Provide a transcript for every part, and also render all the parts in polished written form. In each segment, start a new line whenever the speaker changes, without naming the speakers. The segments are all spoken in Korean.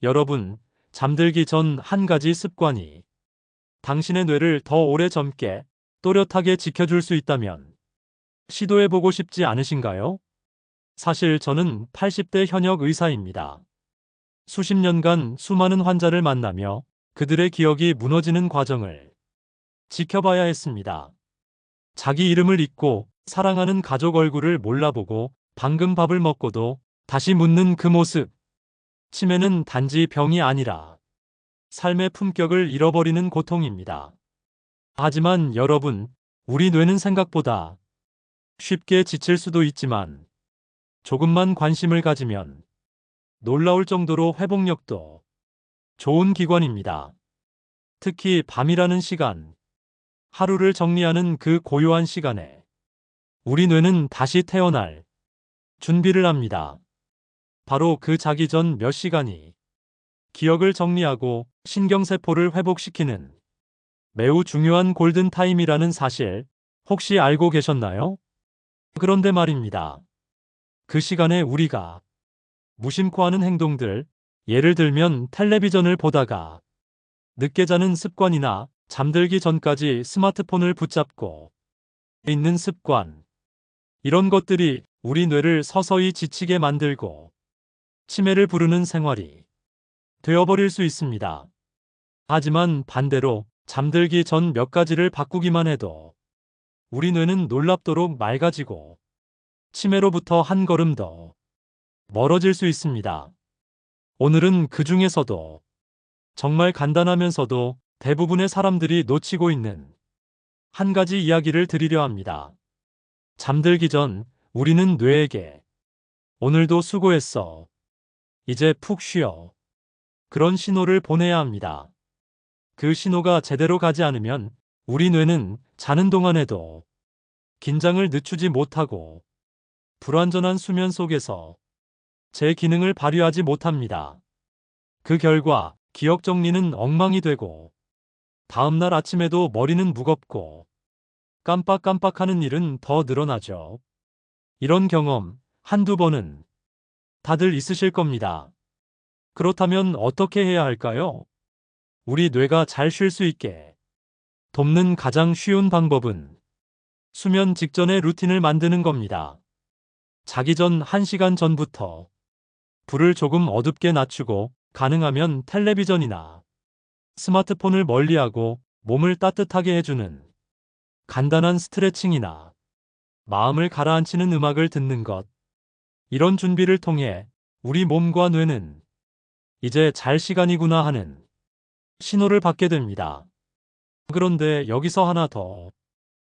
여러분, 잠들기 전 한 가지 습관이 당신의 뇌를 더 오래 젊게 또렷하게 지켜줄 수 있다면 시도해보고 싶지 않으신가요? 사실 저는 80대 현역 의사입니다. 수십 년간 수많은 환자를 만나며 그들의 기억이 무너지는 과정을 지켜봐야 했습니다. 자기 이름을 잊고 사랑하는 가족 얼굴을 몰라보고 방금 밥을 먹고도 다시 묻는 그 모습. 치매는 단지 병이 아니라 삶의 품격을 잃어버리는 고통입니다. 하지만 여러분, 우리 뇌는 생각보다 쉽게 지칠 수도 있지만 조금만 관심을 가지면 놀라울 정도로 회복력도 좋은 기관입니다. 특히 밤이라는 시간, 하루를 정리하는 그 고요한 시간에 우리 뇌는 다시 태어날 준비를 합니다. 바로 그 자기 전 몇 시간이 기억을 정리하고 신경세포를 회복시키는 매우 중요한 골든타임이라는 사실 혹시 알고 계셨나요? 그런데 말입니다. 그 시간에 우리가 무심코 하는 행동들, 예를 들면 텔레비전을 보다가 늦게 자는 습관이나 잠들기 전까지 스마트폰을 붙잡고 있는 습관, 이런 것들이 우리 뇌를 서서히 지치게 만들고 치매를 부르는 생활이 되어버릴 수 있습니다. 하지만 반대로 잠들기 전 몇 가지를 바꾸기만 해도 우리 뇌는 놀랍도록 맑아지고 치매로부터 한 걸음 더 멀어질 수 있습니다. 오늘은 그 중에서도 정말 간단하면서도 대부분의 사람들이 놓치고 있는 한 가지 이야기를 드리려 합니다. 잠들기 전 우리는 뇌에게 오늘도 수고했어. 이제 푹 쉬어. 그런 신호를 보내야 합니다. 그 신호가 제대로 가지 않으면 우리 뇌는 자는 동안에도 긴장을 늦추지 못하고 불완전한 수면 속에서 제 기능을 발휘하지 못합니다. 그 결과 기억 정리는 엉망이 되고 다음날 아침에도 머리는 무겁고 깜빡깜빡하는 일은 더 늘어나죠. 이런 경험 한두 번은 다들 있으실 겁니다. 그렇다면 어떻게 해야 할까요? 우리 뇌가 잘 쉴 수 있게 돕는 가장 쉬운 방법은 수면 직전에 루틴을 만드는 겁니다. 자기 전 1시간 전부터 불을 조금 어둡게 낮추고 가능하면 텔레비전이나 스마트폰을 멀리하고 몸을 따뜻하게 해주는 간단한 스트레칭이나 마음을 가라앉히는 음악을 듣는 것. 이런 준비를 통해 우리 몸과 뇌는 이제 잘 시간이구나 하는 신호를 받게 됩니다. 그런데 여기서 하나 더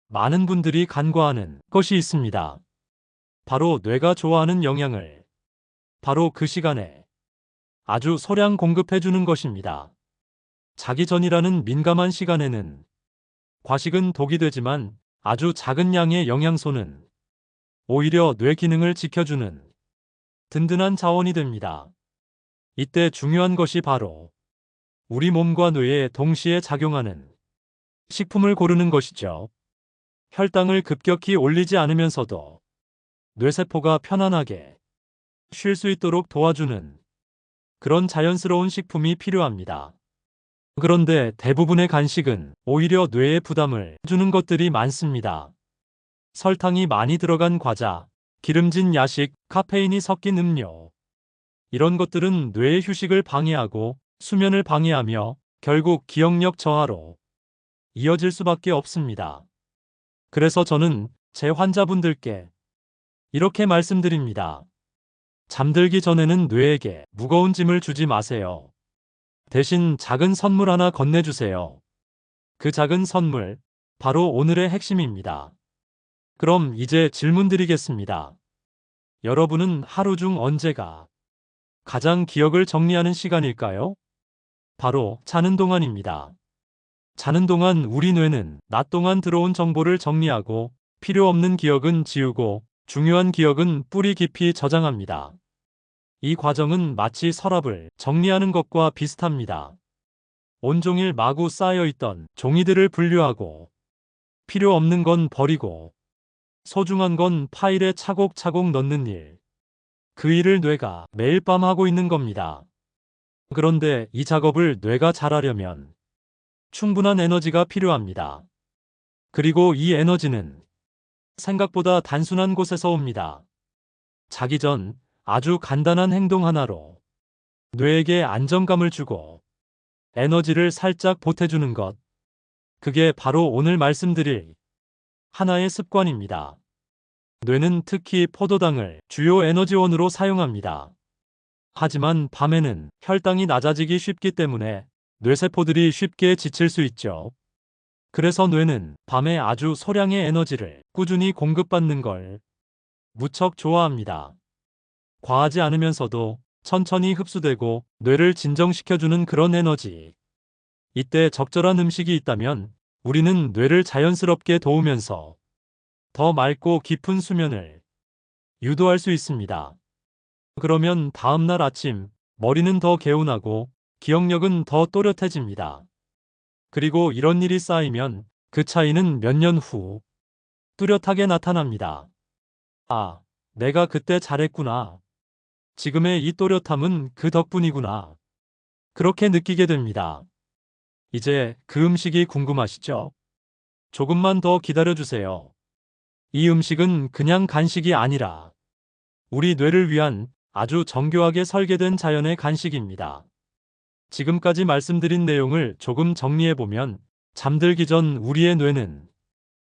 많은 분들이 간과하는 것이 있습니다. 바로 뇌가 좋아하는 영양을 바로 그 시간에 아주 소량 공급해주는 것입니다. 자기 전이라는 민감한 시간에는 과식은 독이 되지만 아주 작은 양의 영양소는 오히려 뇌 기능을 지켜주는 든든한 자원이 됩니다. 이때 중요한 것이 바로 우리 몸과 뇌에 동시에 작용하는 식품을 고르는 것이죠. 혈당을 급격히 올리지 않으면서도 뇌세포가 편안하게 쉴 수 있도록 도와주는 그런 자연스러운 식품이 필요합니다. 그런데 대부분의 간식은 오히려 뇌에 부담을 주는 것들이 많습니다. 설탕이 많이 들어간 과자, 기름진 야식, 카페인이 섞인 음료. 이런 것들은 뇌의 휴식을 방해하고 수면을 방해하며 결국 기억력 저하로 이어질 수밖에 없습니다. 그래서 저는 제 환자분들께 이렇게 말씀드립니다. 잠들기 전에는 뇌에게 무거운 짐을 주지 마세요. 대신 작은 선물 하나 건네주세요. 그 작은 선물, 바로 오늘의 핵심입니다. 그럼 이제 질문 드리겠습니다. 여러분은 하루 중 언제가 가장 기억을 정리하는 시간일까요? 바로 자는 동안입니다. 자는 동안 우리 뇌는 낮 동안 들어온 정보를 정리하고 필요 없는 기억은 지우고 중요한 기억은 뿌리 깊이 저장합니다. 이 과정은 마치 서랍을 정리하는 것과 비슷합니다. 온종일 마구 쌓여있던 종이들을 분류하고 필요 없는 건 버리고 소중한 건 파일에 차곡차곡 넣는 일. 그 일을 뇌가 매일 밤 하고 있는 겁니다. 그런데 이 작업을 뇌가 잘하려면 충분한 에너지가 필요합니다. 그리고 이 에너지는 생각보다 단순한 곳에서 옵니다. 자기 전 아주 간단한 행동 하나로 뇌에게 안정감을 주고 에너지를 살짝 보태주는 것. 그게 바로 오늘 말씀드릴 하나의 습관입니다. 뇌는 특히 포도당을 주요 에너지원으로 사용합니다. 하지만 밤에는 혈당이 낮아지기 쉽기 때문에 뇌세포들이 쉽게 지칠 수 있죠. 그래서 뇌는 밤에 아주 소량의 에너지를 꾸준히 공급받는 걸 무척 좋아합니다. 과하지 않으면서도 천천히 흡수되고 뇌를 진정시켜주는 그런 에너지. 이때 적절한 음식이 있다면 우리는 뇌를 자연스럽게 도우면서 더 맑고 깊은 수면을 유도할 수 있습니다. 그러면 다음날 아침 머리는 더 개운하고 기억력은 더 또렷해집니다. 그리고 이런 일이 쌓이면 그 차이는 몇 년 후 뚜렷하게 나타납니다. 아, 내가 그때 잘했구나. 지금의 이 또렷함은 그 덕분이구나. 그렇게 느끼게 됩니다. 이제 그 음식이 궁금하시죠? 조금만 더 기다려주세요. 이 음식은 그냥 간식이 아니라 우리 뇌를 위한 아주 정교하게 설계된 자연의 간식입니다. 지금까지 말씀드린 내용을 조금 정리해보면 잠들기 전 우리의 뇌는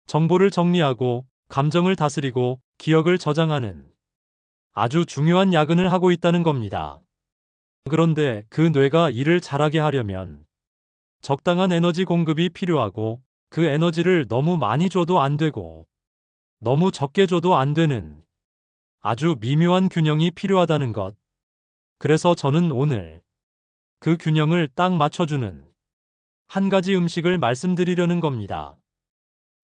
정보를 정리하고 감정을 다스리고 기억을 저장하는 아주 중요한 야근을 하고 있다는 겁니다. 그런데 그 뇌가 일을 잘하게 하려면 적당한 에너지 공급이 필요하고 그 에너지를 너무 많이 줘도 안 되고 너무 적게 줘도 안 되는 아주 미묘한 균형이 필요하다는 것. 그래서 저는 오늘 그 균형을 딱 맞춰주는 한 가지 음식을 말씀드리려는 겁니다.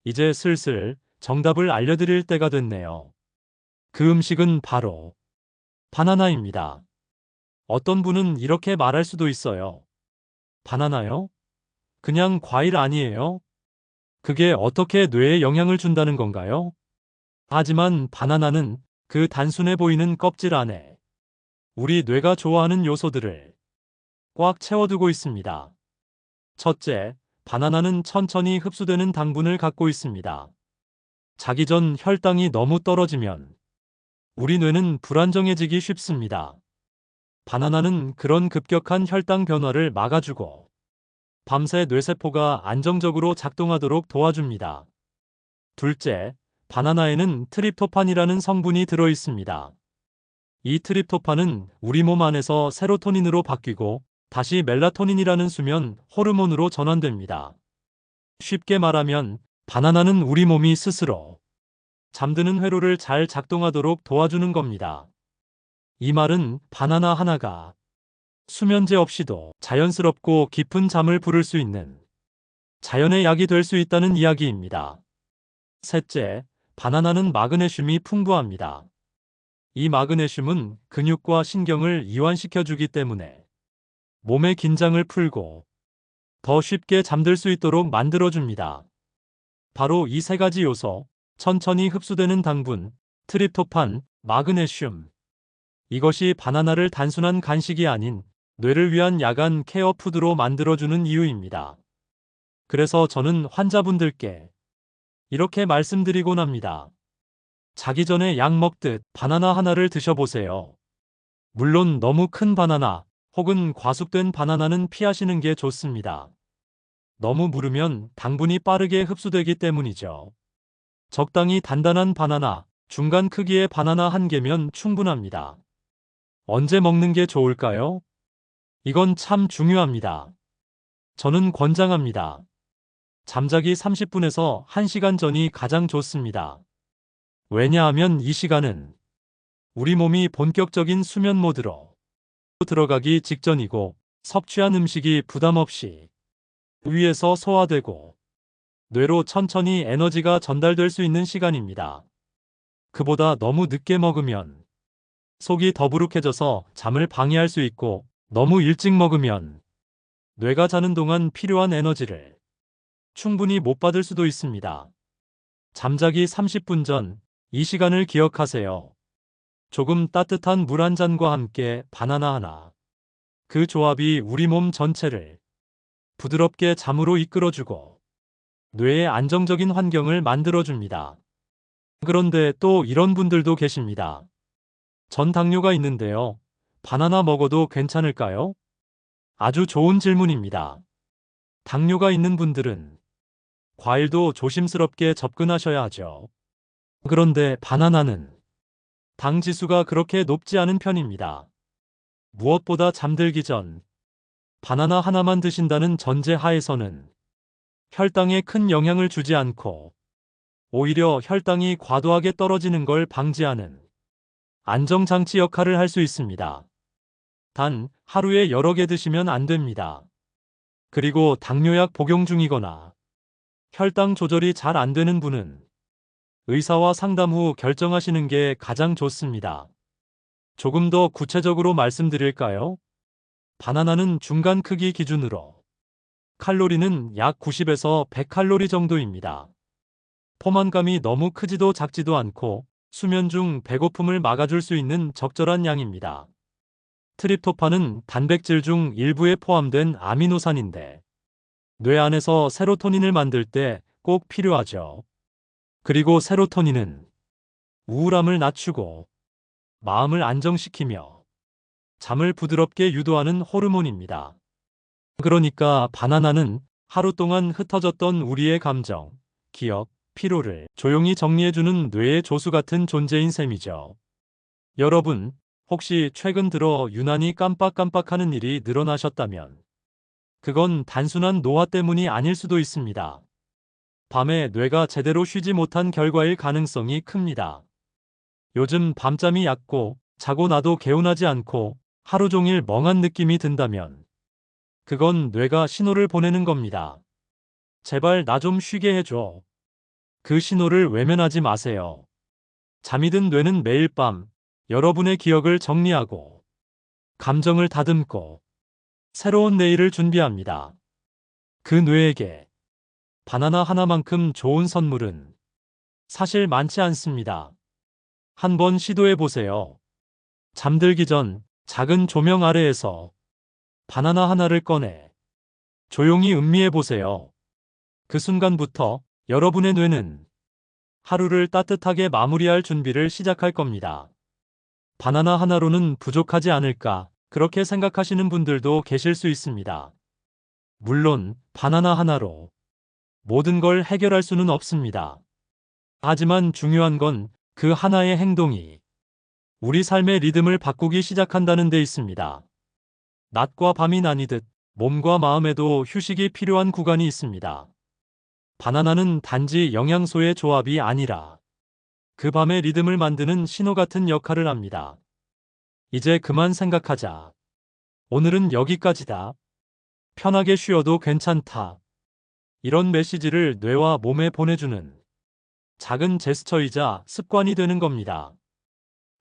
이제 슬슬 정답을 알려드릴 때가 됐네요. 그 음식은 바로 바나나입니다. 어떤 분은 이렇게 말할 수도 있어요. 바나나요? 그냥 과일 아니에요? 그게 어떻게 뇌에 영향을 준다는 건가요? 하지만 바나나는 그 단순해 보이는 껍질 안에 우리 뇌가 좋아하는 요소들을 꽉 채워두고 있습니다. 첫째, 바나나는 천천히 흡수되는 당분을 갖고 있습니다. 자기 전 혈당이 너무 떨어지면 우리 뇌는 불안정해지기 쉽습니다. 바나나는 그런 급격한 혈당 변화를 막아주고 밤새 뇌세포가 안정적으로 작동하도록 도와줍니다. 둘째, 바나나에는 트립토판이라는 성분이 들어 있습니다. 이 트립토판은 우리 몸 안에서 세로토닌으로 바뀌고 다시 멜라토닌이라는 수면 호르몬으로 전환됩니다. 쉽게 말하면 바나나는 우리 몸이 스스로 잠드는 회로를 잘 작동하도록 도와주는 겁니다. 이 말은 바나나 하나가 수면제 없이도 자연스럽고 깊은 잠을 부를 수 있는 자연의 약이 될 수 있다는 이야기입니다. 셋째, 바나나는 마그네슘이 풍부합니다. 이 마그네슘은 근육과 신경을 이완시켜주기 때문에 몸의 긴장을 풀고 더 쉽게 잠들 수 있도록 만들어줍니다. 바로 이 세 가지 요소, 천천히 흡수되는 당분, 트립토판, 마그네슘. 이것이 바나나를 단순한 간식이 아닌 뇌를 위한 야간 케어 푸드로 만들어주는 이유입니다. 그래서 저는 환자분들께 이렇게 말씀드리곤 합니다. 자기 전에 약 먹듯 바나나 하나를 드셔보세요. 물론 너무 큰 바나나 혹은 과숙된 바나나는 피하시는 게 좋습니다. 너무 무르면 당분이 빠르게 흡수되기 때문이죠. 적당히 단단한 바나나, 중간 크기의 바나나 한 개면 충분합니다. 언제 먹는 게 좋을까요? 이건 참 중요합니다. 저는 권장합니다. 잠자기 30분에서 1시간 전이 가장 좋습니다. 왜냐하면 이 시간은 우리 몸이 본격적인 수면 모드로 들어가기 직전이고 섭취한 음식이 부담 없이 위에서 소화되고 뇌로 천천히 에너지가 전달될 수 있는 시간입니다. 그보다 너무 늦게 먹으면 속이 더부룩해져서 잠을 방해할 수 있고 너무 일찍 먹으면 뇌가 자는 동안 필요한 에너지를 충분히 못 받을 수도 있습니다. 잠자기 30분 전 이 시간을 기억하세요. 조금 따뜻한 물 한 잔과 함께 바나나 하나. 그 조합이 우리 몸 전체를 부드럽게 잠으로 이끌어주고 뇌에 안정적인 환경을 만들어줍니다. 그런데 또 이런 분들도 계십니다. 전 당뇨가 있는데요. 바나나 먹어도 괜찮을까요? 아주 좋은 질문입니다. 당뇨가 있는 분들은 과일도 조심스럽게 접근하셔야 하죠. 그런데 바나나는 당 지수가 그렇게 높지 않은 편입니다. 무엇보다 잠들기 전 바나나 하나만 드신다는 전제 하에서는 혈당에 큰 영향을 주지 않고 오히려 혈당이 과도하게 떨어지는 걸 방지하는 안정장치 역할을 할 수 있습니다. 단, 하루에 여러 개 드시면 안 됩니다. 그리고 당뇨약 복용 중이거나 혈당 조절이 잘 안 되는 분은 의사와 상담 후 결정하시는 게 가장 좋습니다. 조금 더 구체적으로 말씀드릴까요? 바나나는 중간 크기 기준으로 칼로리는 약 90에서 100칼로리 정도입니다. 포만감이 너무 크지도 작지도 않고 수면 중 배고픔을 막아줄 수 있는 적절한 양입니다. 트립토판은 단백질 중 일부에 포함된 아미노산인데 뇌 안에서 세로토닌을 만들 때 꼭 필요하죠. 그리고 세로토닌은 우울함을 낮추고 마음을 안정시키며 잠을 부드럽게 유도하는 호르몬입니다. 그러니까 바나나는 하루 동안 흩어졌던 우리의 감정, 기억, 피로를 조용히 정리해주는 뇌의 조수 같은 존재인 셈이죠. 여러분, 혹시 최근 들어 유난히 깜빡깜빡하는 일이 늘어나셨다면 그건 단순한 노화 때문이 아닐 수도 있습니다. 밤에 뇌가 제대로 쉬지 못한 결과일 가능성이 큽니다. 요즘 밤잠이 얕고 자고 나도 개운하지 않고 하루 종일 멍한 느낌이 든다면 그건 뇌가 신호를 보내는 겁니다. 제발 나 좀 쉬게 해줘. 그 신호를 외면하지 마세요. 잠이 든 뇌는 매일 밤 여러분의 기억을 정리하고 감정을 다듬고 새로운 내일을 준비합니다. 그 뇌에게 바나나 하나만큼 좋은 선물은 사실 많지 않습니다. 한번 시도해 보세요. 잠들기 전 작은 조명 아래에서 바나나 하나를 꺼내 조용히 음미해 보세요. 그 순간부터 여러분의 뇌는 하루를 따뜻하게 마무리할 준비를 시작할 겁니다. 바나나 하나로는 부족하지 않을까 그렇게 생각하시는 분들도 계실 수 있습니다. 물론 바나나 하나로 모든 걸 해결할 수는 없습니다. 하지만 중요한 건 그 하나의 행동이 우리 삶의 리듬을 바꾸기 시작한다는 데 있습니다. 낮과 밤이 나뉘듯 몸과 마음에도 휴식이 필요한 구간이 있습니다. 바나나는 단지 영양소의 조합이 아니라 그 밤의 리듬을 만드는 신호 같은 역할을 합니다. 이제 그만 생각하자. 오늘은 여기까지다. 편하게 쉬어도 괜찮다. 이런 메시지를 뇌와 몸에 보내주는 작은 제스처이자 습관이 되는 겁니다.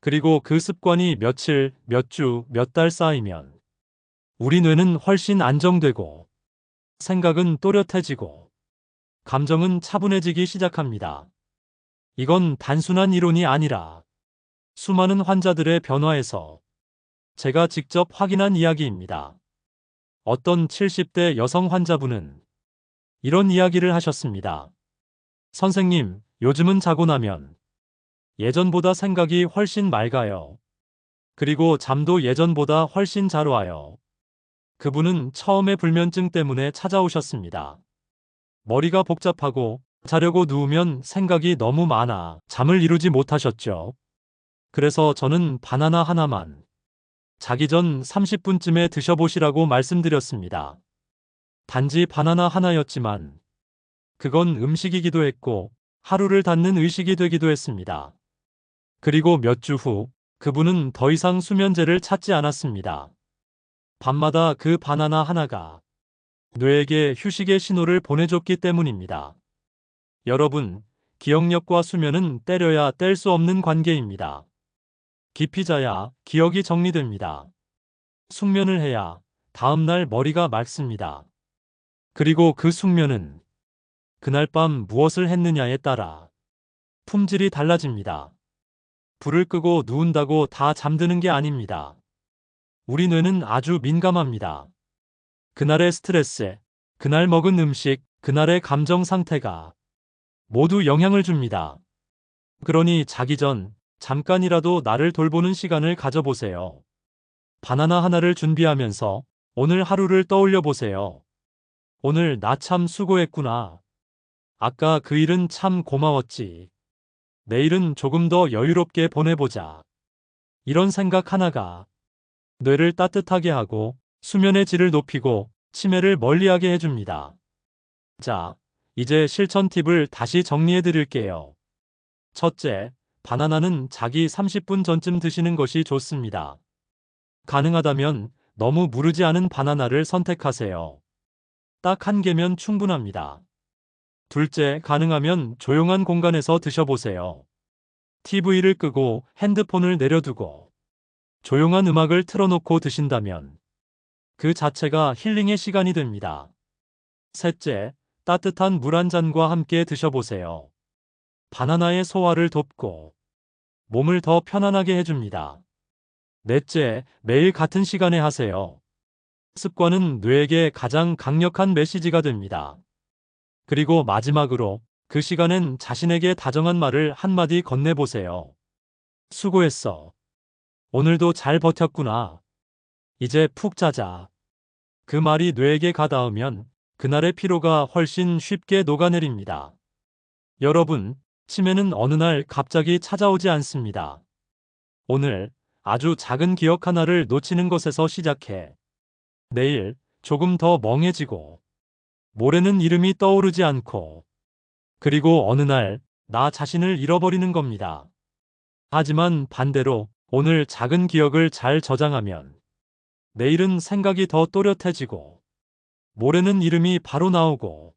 그리고 그 습관이 며칠, 몇 주, 몇 달 쌓이면 우리 뇌는 훨씬 안정되고 생각은 또렷해지고 감정은 차분해지기 시작합니다. 이건 단순한 이론이 아니라 수많은 환자들의 변화에서 제가 직접 확인한 이야기입니다. 어떤 70대 여성 환자분은 이런 이야기를 하셨습니다. 선생님, 요즘은 자고 나면 예전보다 생각이 훨씬 맑아요. 그리고 잠도 예전보다 훨씬 잘 와요. 그분은 처음에 불면증 때문에 찾아오셨습니다. 머리가 복잡하고 자려고 누우면 생각이 너무 많아 잠을 이루지 못하셨죠. 그래서 저는 바나나 하나만 자기 전 30분쯤에 드셔보시라고 말씀드렸습니다. 단지 바나나 하나였지만 그건 음식이기도 했고 하루를 닫는 의식이 되기도 했습니다. 그리고 몇 주 후 그분은 더 이상 수면제를 찾지 않았습니다. 밤마다 그 바나나 하나가 뇌에게 휴식의 신호를 보내줬기 때문입니다. 여러분, 기억력과 수면은 때려야 뗄 수 없는 관계입니다. 깊이 자야 기억이 정리됩니다. 숙면을 해야 다음날 머리가 맑습니다. 그리고 그 숙면은 그날 밤 무엇을 했느냐에 따라 품질이 달라집니다. 불을 끄고 누운다고 다 잠드는 게 아닙니다. 우리 뇌는 아주 민감합니다. 그날의 스트레스, 그날 먹은 음식, 그날의 감정 상태가 모두 영향을 줍니다. 그러니 자기 전 잠깐이라도 나를 돌보는 시간을 가져보세요. 바나나 하나를 준비하면서 오늘 하루를 떠올려 보세요. 오늘 나 참 수고했구나. 아까 그 일은 참 고마웠지. 내일은 조금 더 여유롭게 보내보자. 이런 생각 하나가 뇌를 따뜻하게 하고 수면의 질을 높이고 치매를 멀리하게 해줍니다. 자, 이제 실천 팁을 다시 정리해 드릴게요. 첫째, 바나나는 자기 30분 전쯤 드시는 것이 좋습니다. 가능하다면 너무 무르지 않은 바나나를 선택하세요. 딱 한 개면 충분합니다. 둘째, 가능하면 조용한 공간에서 드셔보세요. TV를 끄고 핸드폰을 내려두고 조용한 음악을 틀어놓고 드신다면 그 자체가 힐링의 시간이 됩니다. 셋째, 따뜻한 물 한 잔과 함께 드셔보세요. 바나나의 소화를 돕고 몸을 더 편안하게 해줍니다. 넷째, 매일 같은 시간에 하세요. 습관은 뇌에게 가장 강력한 메시지가 됩니다. 그리고 마지막으로 그 시간엔 자신에게 다정한 말을 한마디 건네보세요. 수고했어. 오늘도 잘 버텼구나. 이제 푹 자자. 그 말이 뇌에게 가닿으면 그날의 피로가 훨씬 쉽게 녹아내립니다. 여러분, 치매는 어느 날 갑자기 찾아오지 않습니다. 오늘 아주 작은 기억 하나를 놓치는 것에서 시작해 내일 조금 더 멍해지고 모레는 이름이 떠오르지 않고 그리고 어느 날 나 자신을 잃어버리는 겁니다. 하지만 반대로 오늘 작은 기억을 잘 저장하면 내일은 생각이 더 또렷해지고 모레는 이름이 바로 나오고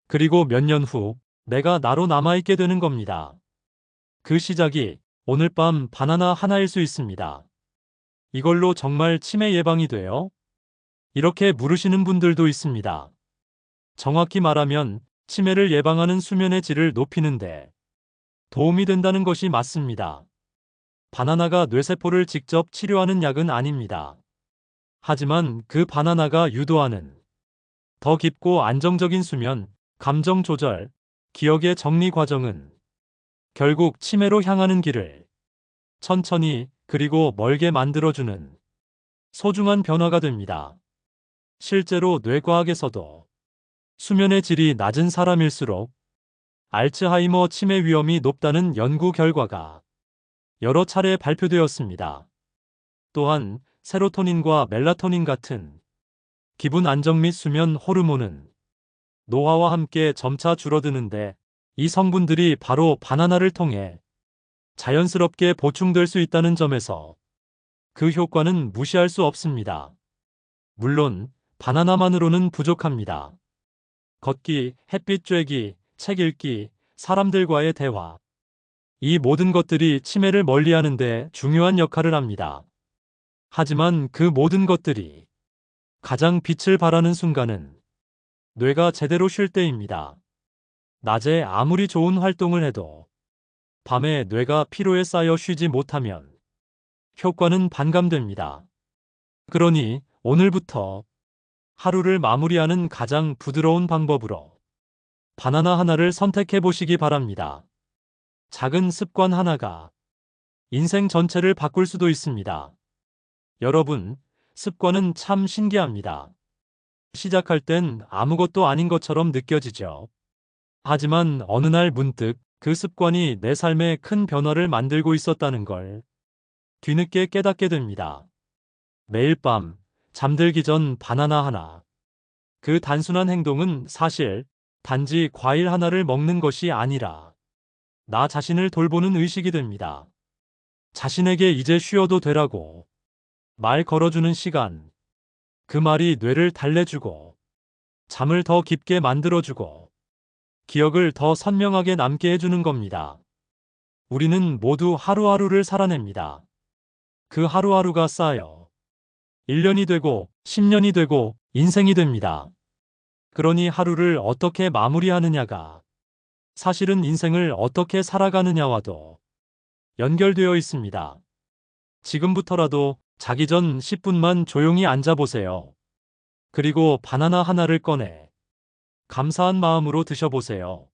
그리고 몇 년 후 내가 나로 남아있게 되는 겁니다. 그 시작이 오늘 밤 바나나 하나일 수 있습니다. 이걸로 정말 치매 예방이 돼요? 이렇게 물으시는 분들도 있습니다. 정확히 말하면 치매를 예방하는 수면의 질을 높이는데 도움이 된다는 것이 맞습니다. 바나나가 뇌세포를 직접 치료하는 약은 아닙니다. 하지만 그 바나나가 유도하는 더 깊고 안정적인 수면, 감정 조절, 기억의 정리 과정은 결국 치매로 향하는 길을 천천히 그리고 멀게 만들어주는 소중한 변화가 됩니다. 실제로 뇌과학에서도 수면의 질이 낮은 사람일수록 알츠하이머 치매 위험이 높다는 연구 결과가 여러 차례 발표되었습니다. 또한 세로토닌과 멜라토닌 같은 기분 안정 및 수면 호르몬은 노화와 함께 점차 줄어드는데 이 성분들이 바로 바나나를 통해 자연스럽게 보충될 수 있다는 점에서 그 효과는 무시할 수 없습니다. 물론 바나나만으로는 부족합니다. 걷기, 햇빛 쬐기, 책 읽기, 사람들과의 대화. 이 모든 것들이 치매를 멀리하는 데 중요한 역할을 합니다. 하지만 그 모든 것들이 가장 빛을 발하는 순간은 뇌가 제대로 쉴 때입니다. 낮에 아무리 좋은 활동을 해도 밤에 뇌가 피로에 쌓여 쉬지 못하면 효과는 반감됩니다. 그러니 오늘부터 하루를 마무리하는 가장 부드러운 방법으로 바나나 하나를 선택해 보시기 바랍니다. 작은 습관 하나가 인생 전체를 바꿀 수도 있습니다. 여러분, 습관은 참 신기합니다. 시작할 땐 아무것도 아닌 것처럼 느껴지죠. 하지만 어느 날 문득 그 습관이 내 삶에 큰 변화를 만들고 있었다는 걸 뒤늦게 깨닫게 됩니다. 매일 밤 잠들기 전 바나나 하나. 그 단순한 행동은 사실 단지 과일 하나를 먹는 것이 아니라 나 자신을 돌보는 의식이 됩니다. 자신에게 이제 쉬어도 되라고 말 걸어주는 시간. 그 말이 뇌를 달래주고 잠을 더 깊게 만들어주고 기억을 더 선명하게 남게 해주는 겁니다. 우리는 모두 하루하루를 살아냅니다. 그 하루하루가 쌓여 1년이 되고 10년이 되고 인생이 됩니다. 그러니 하루를 어떻게 마무리하느냐가 사실은 인생을 어떻게 살아가느냐와도 연결되어 있습니다. 지금부터라도 자기 전 10분만 조용히 앉아보세요. 그리고 바나나 하나를 꺼내 감사한 마음으로 드셔보세요.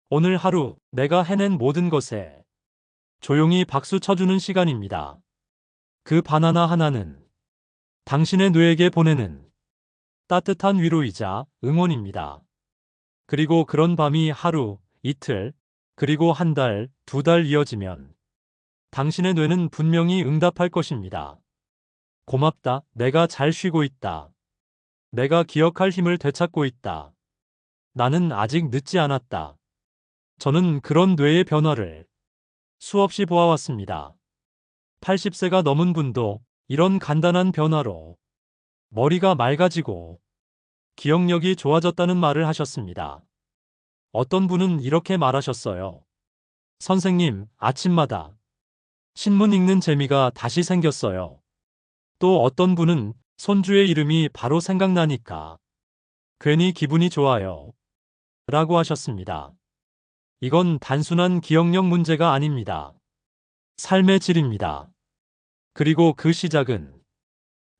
오늘 하루 내가 해낸 모든 것에 조용히 박수 쳐주는 시간입니다. 그 바나나 하나는 당신의 뇌에게 보내는 따뜻한 위로이자 응원입니다. 그리고 그런 밤이 하루, 이틀, 그리고 한 달, 두 달 이어지면 당신의 뇌는 분명히 응답할 것입니다. 고맙다. 내가 잘 쉬고 있다. 내가 기억할 힘을 되찾고 있다. 나는 아직 늦지 않았다. 저는 그런 뇌의 변화를 수없이 보아왔습니다. 80세가 넘은 분도 이런 간단한 변화로 머리가 맑아지고 기억력이 좋아졌다는 말을 하셨습니다. 어떤 분은 이렇게 말하셨어요. 선생님, 아침마다 신문 읽는 재미가 다시 생겼어요. 또 어떤 분은 손주의 이름이 바로 생각나니까 괜히 기분이 좋아요. 라고 하셨습니다. 이건 단순한 기억력 문제가 아닙니다. 삶의 질입니다. 그리고 그 시작은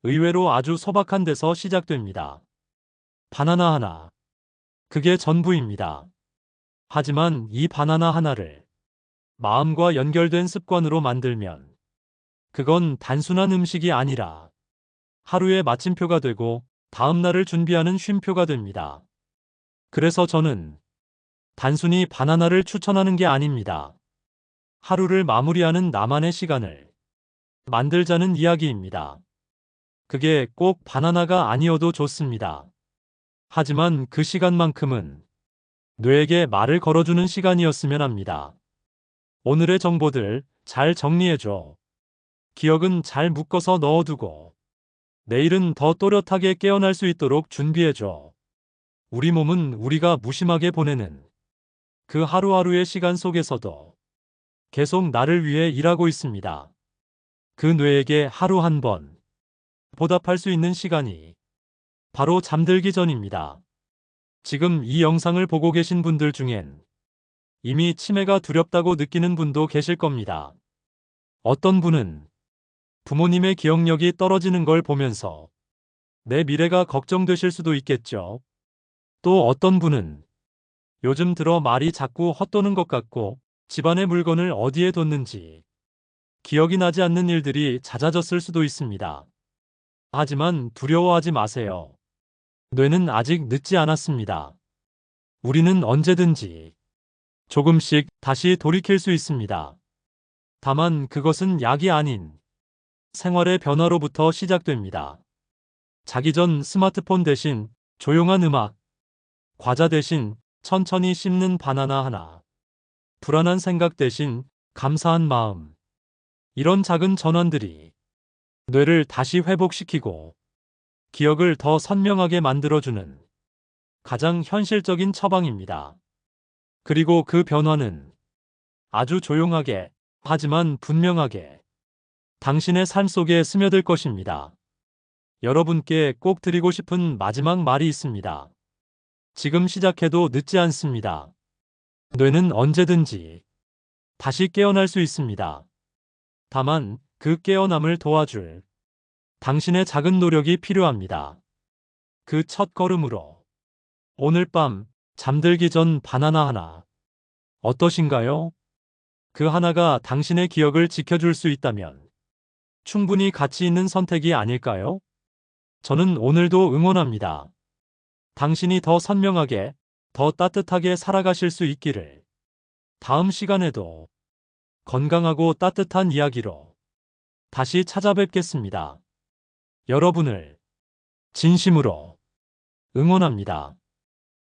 의외로 아주 소박한 데서 시작됩니다. 바나나 하나. 그게 전부입니다. 하지만 이 바나나 하나를 마음과 연결된 습관으로 만들면 그건 단순한 음식이 아니라 하루의 마침표가 되고 다음 날을 준비하는 쉼표가 됩니다. 그래서 저는 단순히 바나나를 추천하는 게 아닙니다. 하루를 마무리하는 나만의 시간을 만들자는 이야기입니다. 그게 꼭 바나나가 아니어도 좋습니다. 하지만 그 시간만큼은 뇌에게 말을 걸어주는 시간이었으면 합니다. 오늘의 정보들 잘 정리해줘. 기억은 잘 묶어서 넣어두고 내일은 더 또렷하게 깨어날 수 있도록 준비해줘. 우리 몸은 우리가 무심하게 보내는 그 하루하루의 시간 속에서도 계속 나를 위해 일하고 있습니다. 그 뇌에게 하루 한 번 보답할 수 있는 시간이 바로 잠들기 전입니다. 지금 이 영상을 보고 계신 분들 중엔 이미 치매가 두렵다고 느끼는 분도 계실 겁니다. 어떤 분은 부모님의 기억력이 떨어지는 걸 보면서 내 미래가 걱정되실 수도 있겠죠. 또 어떤 분은 요즘 들어 말이 자꾸 헛도는 것 같고 집안의 물건을 어디에 뒀는지 기억이 나지 않는 일들이 잦아졌을 수도 있습니다. 하지만 두려워하지 마세요. 뇌는 아직 늦지 않았습니다. 우리는 언제든지 조금씩 다시 돌이킬 수 있습니다. 다만 그것은 약이 아닌 생활의 변화로부터 시작됩니다. 자기 전 스마트폰 대신 조용한 음악, 과자 대신 천천히 씹는 바나나 하나, 불안한 생각 대신 감사한 마음. 이런 작은 전환들이 뇌를 다시 회복시키고 기억을 더 선명하게 만들어주는 가장 현실적인 처방입니다. 그리고 그 변화는 아주 조용하게 하지만 분명하게 당신의 삶 속에 스며들 것입니다. 여러분께 꼭 드리고 싶은 마지막 말이 있습니다. 지금 시작해도 늦지 않습니다. 뇌는 언제든지 다시 깨어날 수 있습니다. 다만 그 깨어남을 도와줄 당신의 작은 노력이 필요합니다. 그 첫 걸음으로 오늘 밤 잠들기 전 바나나 하나 어떠신가요? 그 하나가 당신의 기억을 지켜줄 수 있다면 충분히 가치 있는 선택이 아닐까요? 저는 오늘도 응원합니다. 당신이 더 선명하게, 더 따뜻하게 살아가실 수 있기를. 다음 시간에도 건강하고 따뜻한 이야기로 다시 찾아뵙겠습니다. 여러분을 진심으로 응원합니다.